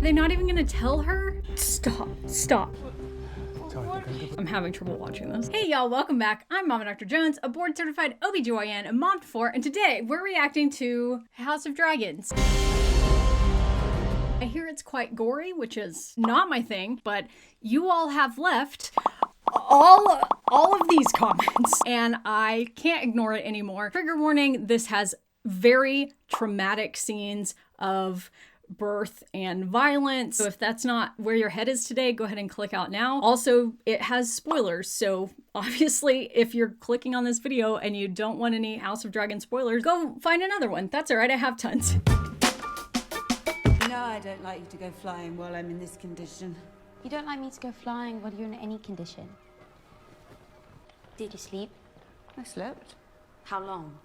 they not even gonna tell her? Stop. I'm having trouble watching this. Hey y'all, welcome back. I'm Mama Dr. Jones, a board certified OBGYN, a mom to 4, and today we're reacting to House of Dragons. I hear it's quite gory, which is not my thing, but you all have left all of these comments and I can't ignore it anymore. Trigger warning, this has very traumatic scenes of birth and violence. So if that's not where your head is today, go ahead and click out now. Also, it has spoilers. So obviously, if you're clicking on this video and you don't want any House of Dragon spoilers, go find another one. That's all right, I have tons. No, I don't like you to go flying while I'm in this condition. You don't like me to go flying while you're in any condition? Did you sleep? I slept. How long?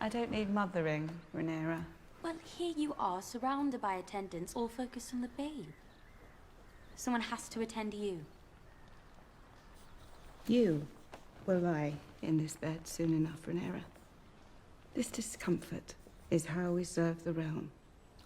I don't need mothering, Rhaenyra. Well, here you are, surrounded by attendants, all focused on the babe. Someone has to attend to you. You will lie in this bed soon enough, Rhaenyra. This discomfort is how we serve the realm.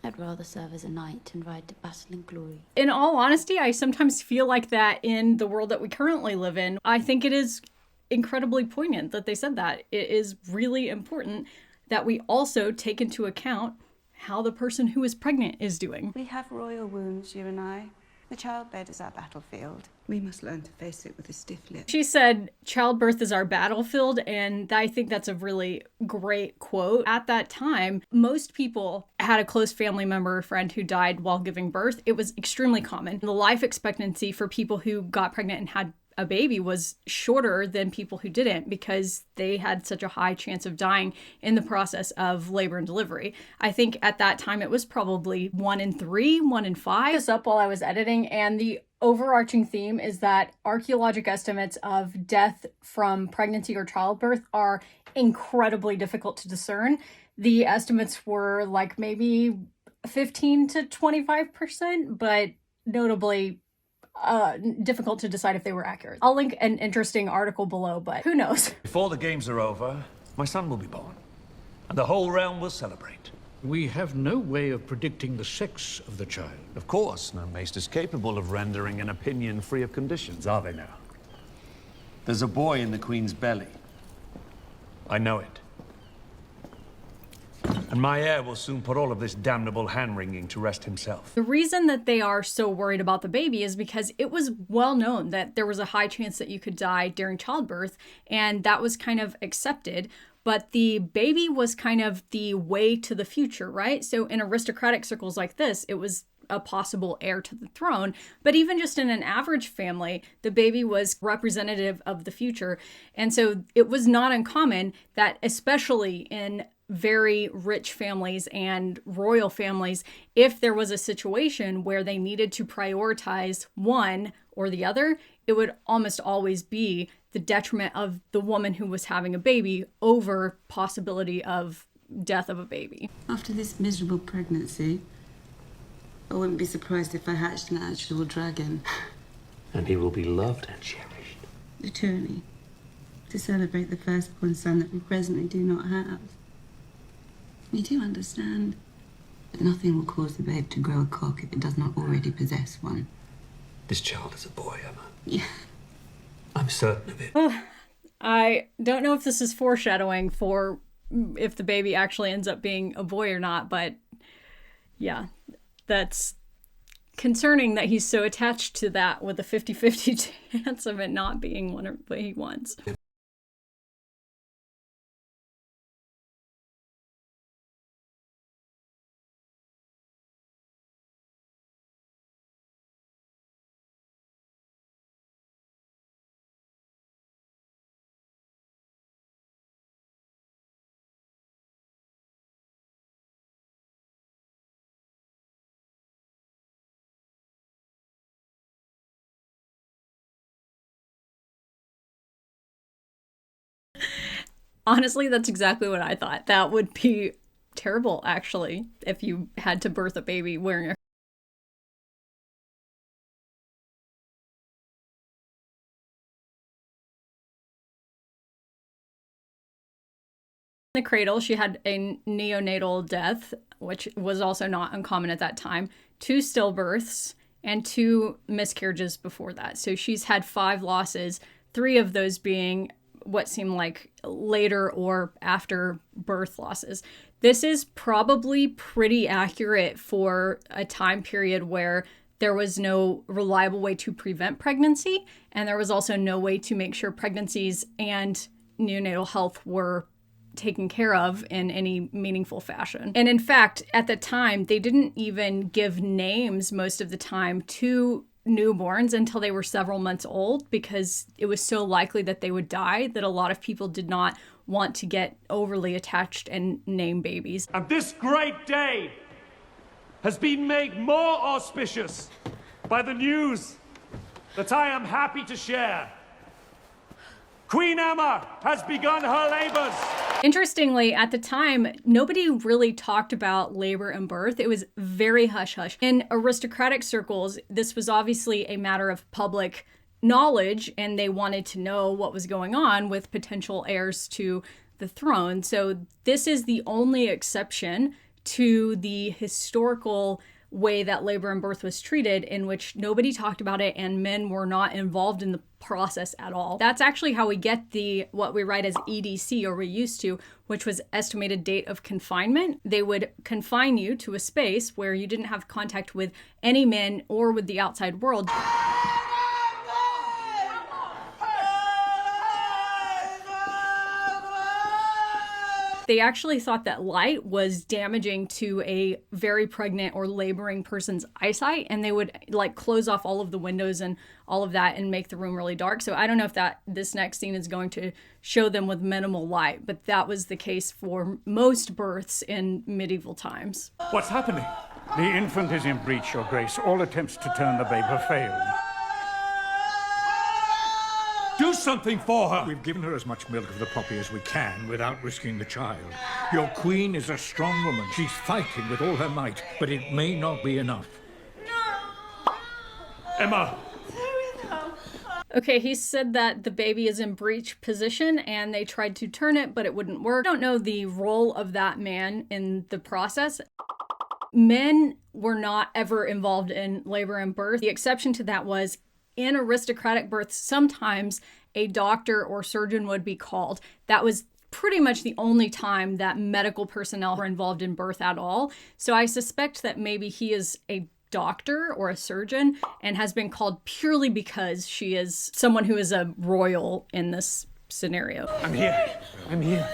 I'd rather serve as a knight and ride to battle in glory. In all honesty, I sometimes feel like that in the world that we currently live in. I think it is incredibly poignant that they said that. It is really important that we also take into account how the person who is pregnant is doing. We have royal wounds, you and I. The childbed is our battlefield. We must learn to face it with a stiff lip. She said, childbirth is our battlefield, and I think that's a really great quote. At that time, most people had a close family member or friend who died while giving birth. It was extremely common. The life expectancy for people who got pregnant and had a baby was shorter than people who didn't because they had such a high chance of dying in the process of labor and delivery. I think at that time it was probably 1 in 3, 1 in 5. This up while I was editing, and the overarching theme is that archaeologic estimates of death from pregnancy or childbirth are incredibly difficult to discern. The estimates were like maybe 15 to 25%, but notably difficult to decide if they were accurate. I'll link an interesting article below, but who knows? Before the games are over, my son will be born, and the whole realm will celebrate. We have no way of predicting the sex of the child. Of course, no maester is capable of rendering an opinion free of conditions, are they now? There's a boy in the Queen's belly. I know it. And my heir will soon put all of this damnable hand-wringing to rest himself. The reason that they are so worried about the baby is because it was well known that there was a high chance that you could die during childbirth, and that was kind of accepted. But the baby was kind of the way to the future, right? So in aristocratic circles like this, it was a possible heir to the throne. But even just in an average family, the baby was representative of the future. And so it was not uncommon that, especially in very rich families and royal families, if there was a situation where they needed to prioritize one or the other, it would almost always be the detriment of the woman who was having a baby over possibility of death of a baby. After this miserable pregnancy, I wouldn't be surprised if I hatched an actual dragon. And he will be loved and cherished. The tyranny. To celebrate the firstborn son that we presently do not have. We do understand that nothing will cause the babe to grow a cock if it does not already possess one. This child is a boy, Emma. Yeah. I'm certain of it. I don't know if this is foreshadowing for if the baby actually ends up being a boy or not, but yeah, that's concerning that he's so attached to that with a 50-50 chance of it not being what he wants. Honestly, that's exactly what I thought. That would be terrible, actually, if you had to birth a baby wearing a In the cradle, she had a neonatal death, which was also not uncommon at that time, 2 stillbirths, and 2 miscarriages before that. So she's had 5 losses, 3 of those being what seem like later or after birth losses. This is probably pretty accurate for a time period where there was no reliable way to prevent pregnancy, and there was also no way to make sure pregnancies and neonatal health were taken care of in any meaningful fashion. And in fact, at the time, they didn't even give names most of the time to newborns until they were several months old, because it was so likely that they would die that a lot of people did not want to get overly attached and name babies. And this great day has been made more auspicious by the news that I am happy to share. Queen Aemma has begun her labors. Interestingly, at the time, nobody really talked about labor and birth. It was very hush-hush. In aristocratic circles, this was obviously a matter of public knowledge, and they wanted to know what was going on with potential heirs to the throne. So this is the only exception to the historical way that labor and birth was treated, in which nobody talked about it and men were not involved in the process at all. That's actually how we get what we write as EDC, or we used to, which was estimated date of confinement. They would confine you to a space where you didn't have contact with any men or with the outside world. They actually thought that light was damaging to a very pregnant or laboring person's eyesight, and they would like close off all of the windows and all of that and make the room really dark. So I don't know if this next scene is going to show them with minimal light, but that was the case for most births in medieval times. What's happening? The infant is in breach, Your Grace. All attempts to turn the babe have failed. Do something for her! We've given her as much milk of the poppy as we can without risking the child. Your queen is a strong woman. She's fighting with all her might, but it may not be enough. Aemma! Okay, he said that the baby is in breech position and they tried to turn it, but it wouldn't work. I don't know the role of that man in the process. Men were not ever involved in labor and birth. The exception to that was in aristocratic births, sometimes a doctor or surgeon would be called. That was pretty much the only time that medical personnel were involved in birth at all. So I suspect that maybe he is a doctor or a surgeon and has been called purely because she is someone who is a royal in this scenario. I'm here. I'm here.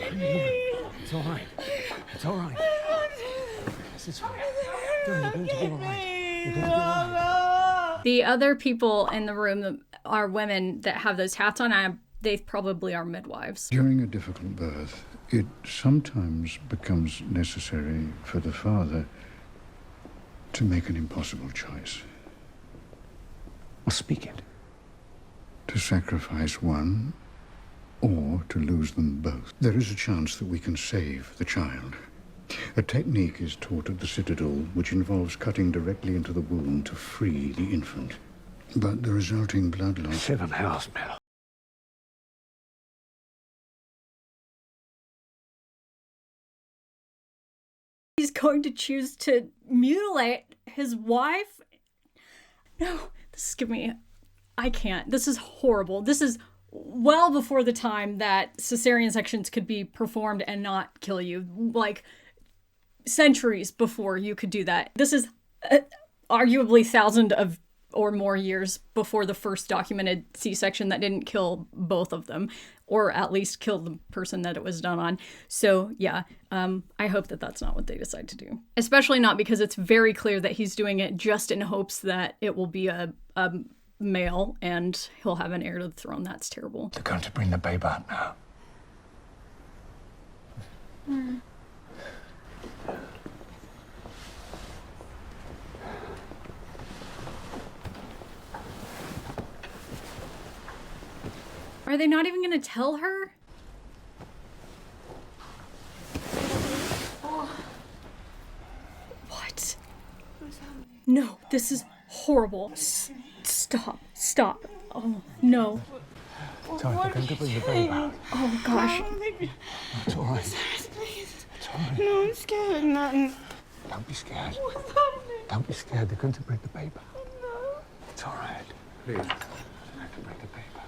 I'm here. It's all right. It's all right. This is fine. You're going to be all right. You're going to be all right. The other people in the room are women that have those hats on. They probably are midwives. During a difficult birth, it sometimes becomes necessary for the father to make an impossible choice. Well, speak it. To sacrifice one or to lose them both. There is a chance that we can save the child. A technique is taught at the Citadel which involves cutting directly into the wound to free the infant. But the resulting blood loss... 7 hours, Mel. He's going to choose to mutilate his wife? No, this is giving me... I can't. This is horrible. This is well before the time that cesarean sections could be performed and not kill you. Like, centuries before you could do that. This is arguably thousands of or more years before the first documented C-section that didn't kill both of them, or at least kill the person that it was done on. So yeah, I hope that that's not what they decide to do. Especially not because it's very clear that he's doing it just in hopes that it will be a male and he'll have an heir to the throne. That's terrible. They're going to bring the babe out now. Are they not even going to tell her? What? No, this is horrible. Stop. Oh, no. Sorry, they're going to bring the baby out. Oh gosh. It's all right. Please. It's all right. No, I'm scared. Nothing. Don't be scared. What's happening? Don't be scared. They're going to bring the baby out. No. It's all right. Please. They're going to bring the baby out.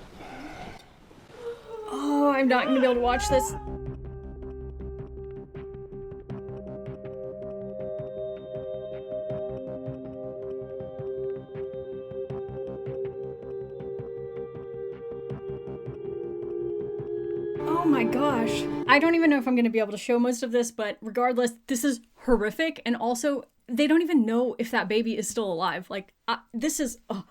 Oh, I'm not gonna be able to watch this. Oh my gosh. I don't even know if I'm going to be able to show most of this, but regardless, this is horrific. And also, they don't even know if that baby is still alive. Like, this is, oh.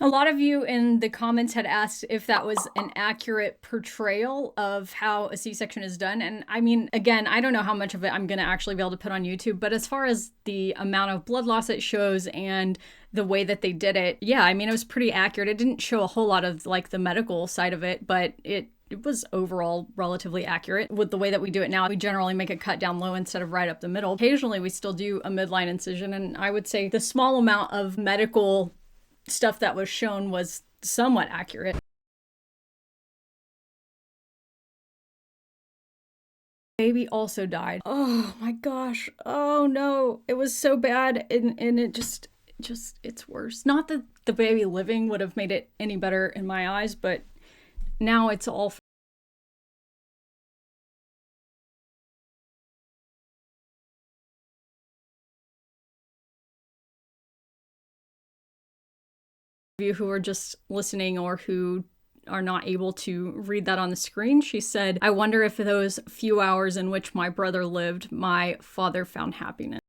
A lot of you in the comments had asked if that was an accurate portrayal of how a C-section is done. And I mean, again, I don't know how much of it I'm going to actually be able to put on YouTube, but as far as the amount of blood loss it shows and the way that they did it, yeah, I mean, it was pretty accurate. It didn't show a whole lot of like the medical side of it, but it was overall relatively accurate. With the way that we do it now, we generally make it cut down low instead of right up the middle. Occasionally, we still do a midline incision, and I would say the small amount of medical stuff that was shown was somewhat accurate. Baby also died. Oh my gosh. Oh no. It was so bad, and it just it's worse. Not that the baby living would have made it any better in my eyes, but now it's all you who are just listening or who are not able to read that on the screen. She said, I wonder if those few hours in which my brother lived, my father found happiness.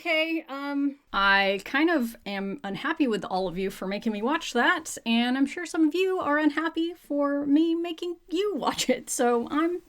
Okay, I kind of am unhappy with all of you for making me watch that, and I'm sure some of you are unhappy for me making you watch it, so I'm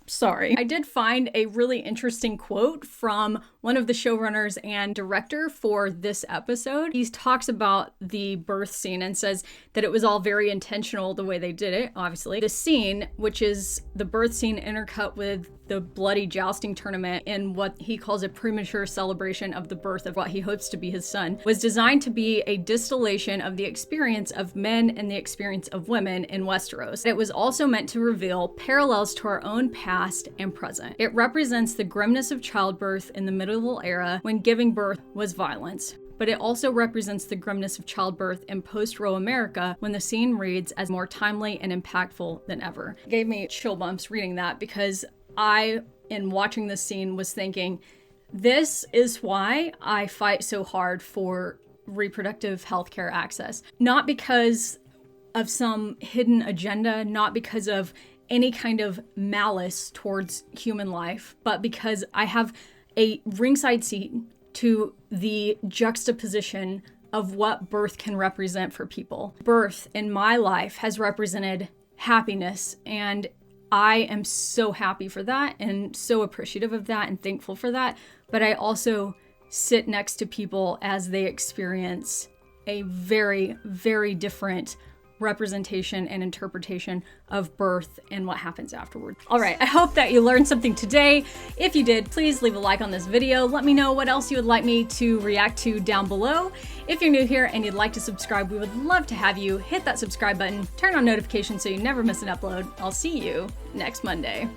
sorry. I did find a really interesting quote from one of the showrunners and director for this episode. He talks about the birth scene and says that it was all very intentional the way they did it, obviously. The scene, which is the birth scene intercut with the bloody jousting tournament in what he calls a premature celebration of the birth of what he hopes to be his son, was designed to be a distillation of the experience of men and the experience of women in Westeros. It was also meant to reveal parallels to our own past and present. It represents the grimness of childbirth in the medieval era when giving birth was violence. But it also represents the grimness of childbirth in post-Roe America when the scene reads as more timely and impactful than ever. It gave me chill bumps reading that because I, in watching this scene, was thinking, this is why I fight so hard for reproductive healthcare access. Not because of some hidden agenda, not because of any kind of malice towards human life, but because I have a ringside seat to the juxtaposition of what birth can represent for people. Birth in my life has represented happiness, and I am so happy for that and so appreciative of that and thankful for that. But I also sit next to people as they experience a very, very different representation and interpretation of birth and what happens afterward. All right, I hope that you learned something today. If you did, please leave a like on this video. Let me know what else you would like me to react to down below. If you're new here and you'd like to subscribe, we would love to have you. Hit that subscribe button, turn on notifications so you never miss an upload. I'll see you next Monday.